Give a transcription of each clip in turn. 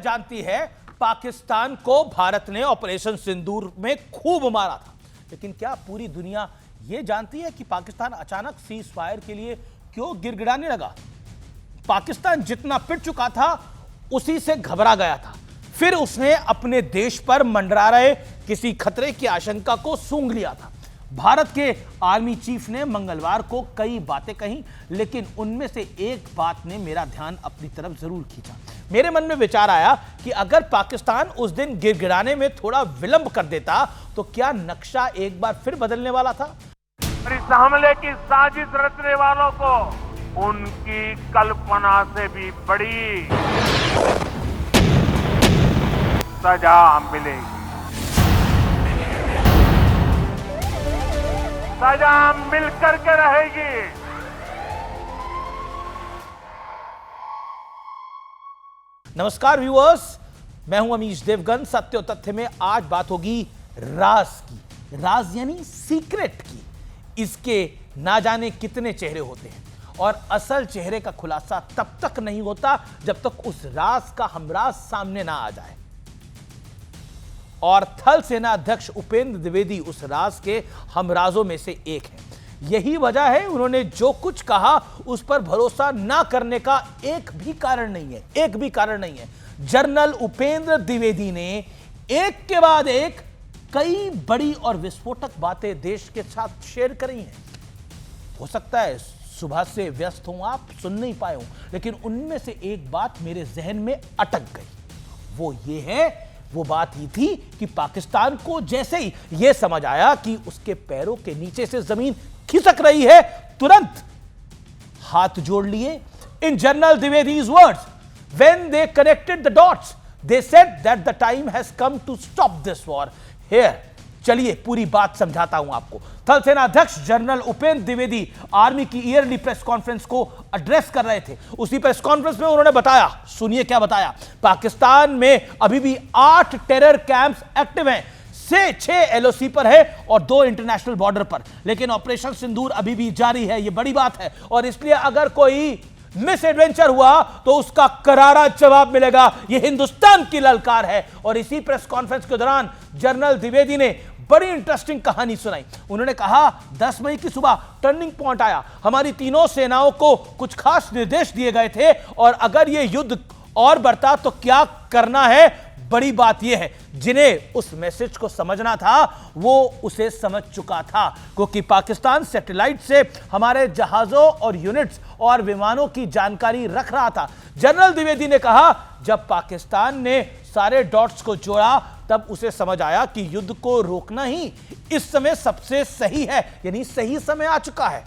जानती है पाकिस्तान को भारत ने ऑपरेशन सिंदूर में खूब मारा था, लेकिन क्या पूरी दुनिया यह जानती है कि पाकिस्तान अचानक सीज फायर के लिए क्यों गिड़गिड़ाने लगा? पाकिस्तान जितना पिट चुका था उसी से घबरा गया था। फिर उसने अपने देश पर मंडरा रहे किसी खतरे की आशंका को सूंघ लिया था। भारत के आर्मी चीफ ने मंगलवार को कई बातें कही, लेकिन उनमें से एक बात ने मेरा ध्यान अपनी तरफ जरूर खींचा। मेरे मन में विचार आया कि अगर पाकिस्तान उस दिन गिड़गिड़ाने में थोड़ा विलंब कर देता तो क्या नक्शा एक बार फिर बदलने वाला था? इस हमले की साजिश रचने वालों को उनकी कल्पना से भी बड़ी सजा मिलेगी। सजा मिलकर के रहेगी। नमस्कार व्यूअर्स, मैं हूं अमीश देवगन। सत्य और तथ्य में आज बात होगी राज की। राज यानी सीक्रेट की। इसके ना जाने कितने चेहरे होते हैं और असल चेहरे का खुलासा तब तक नहीं होता जब तक उस राज का हमराज सामने ना आ जाए। और थल सेना अध्यक्ष उपेंद्र द्विवेदी उस राज के हमराजों में से एक हैं। यही वजह है उन्होंने जो कुछ कहा उस पर भरोसा ना करने का एक भी कारण नहीं है। जनरल उपेंद्र द्विवेदी ने एक के बाद एक कई बड़ी और विस्फोटक बातें देश के साथ शेयर करी हैं। हो सकता है सुबह से व्यस्त हूं, आप सुन नहीं पाए हो, लेकिन उनमें से एक बात मेरे जहन में अटक गई। वो बात ही थी कि पाकिस्तान को जैसे ही यह समझ आया कि उसके पैरों के नीचे से जमीन खिसक रही है, तुरंत हाथ जोड़ लिए। In general Dwivedi's words, when they connected the dots, they said that the time has come to stop this war here. चलिए पूरी बात समझाता हूं आपको। थल सेना अध्यक्ष जनरल उपेंद्र द्विवेदी आर्मी की ईयरली प्रेस कॉन्फ्रेंस को एड्रेस कर रहे थे। उसी प्रेस कॉन्फ्रेंस में उन्होंने बताया, सुनिए क्या बताया। पाकिस्तान में अभी भी 8 टेरर कैंप्स एक्टिव हैं, से 6 एलओसी पर है और 2 इंटरनेशनल बॉर्डर पर, लेकिन ऑपरेशन सिंदूर अभी भी जारी है। यह बड़ी बात है और इसलिए अगर कोई मिस एडवेंचर हुआ तो उसका करारा जवाब मिलेगा। यह हिंदुस्तान की ललकार है। और इसी प्रेस कॉन्फ्रेंस के दौरान जनरल द्विवेदी ने बड़ी इंटरेस्टिंग कहानी सुनाई। उन्होंने कहा 10 मई की सुबह टर्निंग पॉइंट आया। हमारी तीनों सेनाओं को कुछ खास निर्देश दिए गए थे और अगर यह युद्ध और बढ़ता तो क्या करना है। बड़ी बात यह है, जिन्हें उस मैसेज को समझना था वो उसे समझ चुका था, क्योंकि पाकिस्तान सैटेलाइट से हमारे जहाजों और यूनिट्स और विमानों की जानकारी रख रहा था। जनरल द्विवेदी ने कहा जब पाकिस्तान ने सारे डॉट्स को जोड़ा तब उसे समझ आया कि युद्ध को रोकना ही इस समय सबसे सही है, यानी सही समय आ चुका है।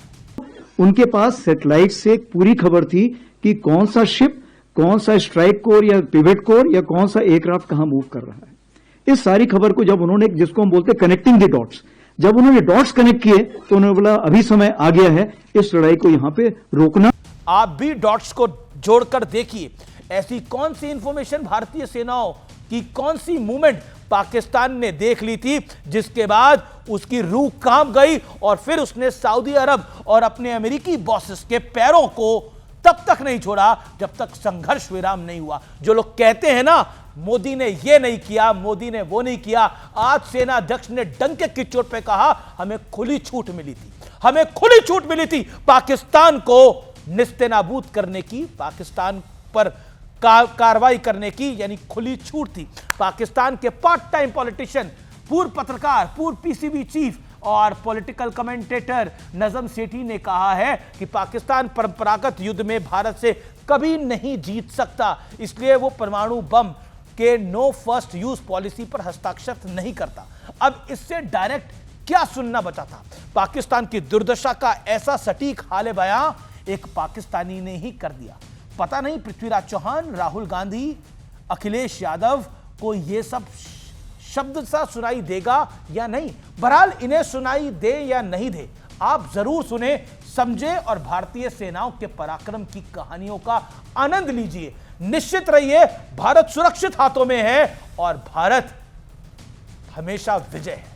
उनके पास सैटेलाइट से एक पूरी खबर थी कि कौन सा शिप, कौन सा स्ट्राइक कोर या पिवट कोर या कौन सा एयरक्राफ्ट कहां मूव कर रहा है। इस सारी खबर को जब उन्होंने, जिसको हम बोलते हैं कनेक्टिंग द डॉट्स, जब उन्होंने डॉट्स कनेक्ट किए तो उन्होंने बोला अभी समय आ गया है इस लड़ाई को यहां पे रोकना। आप भी डॉट्स को जोड़कर देखिए, ऐसी कौन सी इंफॉर्मेशन भारतीय सेनाओं की, कौन सी मूवमेंट पाकिस्तान ने देख ली थी जिसके बाद उसकी रूह कांप गई और फिर उसने सऊदी अरब और अपने अमेरिकी बॉसेस के पैरों को तब तक नहीं छोड़ा जब तक संघर्ष विराम नहीं हुआ। जो लोग कहते हैं ना मोदी ने ये नहीं किया, मोदी ने वो नहीं किया, आज सेना अध्यक्ष ने डंके की चोट पे कहा हमें खुली छूट मिली थी पाकिस्तान को निस्तेनाबूद करने की, पाकिस्तान पर कार्रवाई करने की, यानी खुली छूट थी। पाकिस्तान के पार्ट टाइम पॉलिटिशियन, पूर्व पत्रकार, पूर्व पीसीबी चीफ और पॉलिटिकल कमेंटेटर नजम सेठी ने कहा है कि पाकिस्तान परंपरागत युद्ध में भारत से कभी नहीं जीत सकता, इसलिए वो परमाणु बम के नो फर्स्ट यूज पॉलिसी पर हस्ताक्षर नहीं करता। अब इससे डायरेक्ट क्या सुनना बचा था? पाकिस्तान की दुर्दशा का ऐसा सटीक हाले बयां एक पाकिस्तानी ने ही कर दिया। पता नहीं पृथ्वीराज चौहान, राहुल गांधी, अखिलेश यादव को यह सब शब्द सा सुनाई देगा या नहीं। बहरहाल इन्हें सुनाई दे या नहीं दे, आप जरूर सुने, समझे और भारतीय सेनाओं के पराक्रम की कहानियों का आनंद लीजिए। निश्चित रहिए, भारत सुरक्षित हाथों में है और भारत हमेशा विजय है।